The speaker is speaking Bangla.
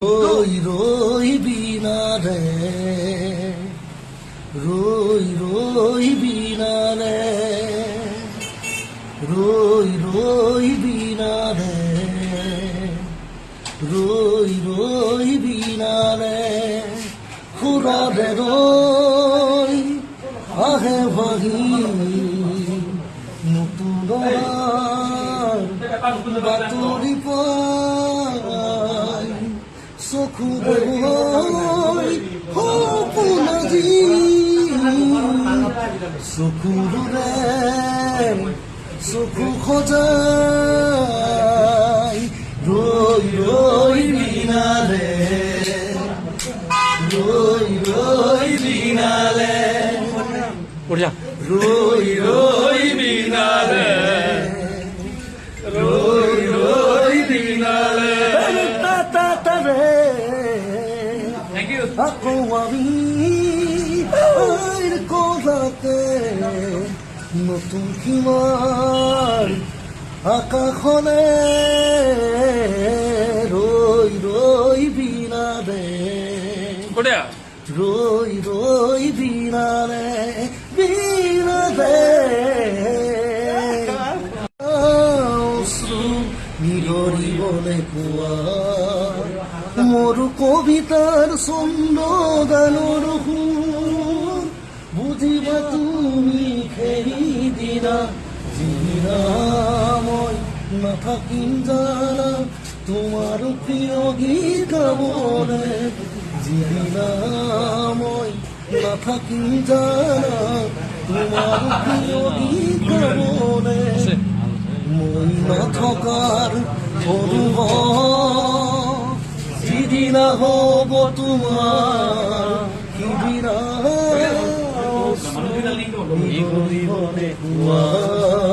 রই রই বিনারে রই রই বিনারে রই রই বিনারে রই রই বিনারে খুরারে রই আহে ভাগি নতুন বাতরি পাই চকু বৈ সপোনাজি চকুৰে চকু সজাই ৰৈ ৰৈ বিনালে ৰৈ ৰৈ বিনালে ৰৈ ৰৈ বিনালে রই রই দিনালে তাতারে আকো আমি কোলাতে নতুন কিমার আকাশনে রই রই বিনালে রই রই বিনালে বিনালে নিগরিবলে কোৱা মোৰ কবিতাৰ ছন্দ গানৰ সুৰ বুজিবা তুমি সেইদিনা যিদিনা মই নাথাকিম জানা তোমাৰ প্ৰিয় গীত গাবলে যিদিনা মই নাথাকিম জানা তোমাৰ প্ৰিয় গীত গাবলে মই নথকাৰ অনুভৱ যিদিনা হ'ব তোমাৰ সিদিনা নিগৰিবলে কোৱা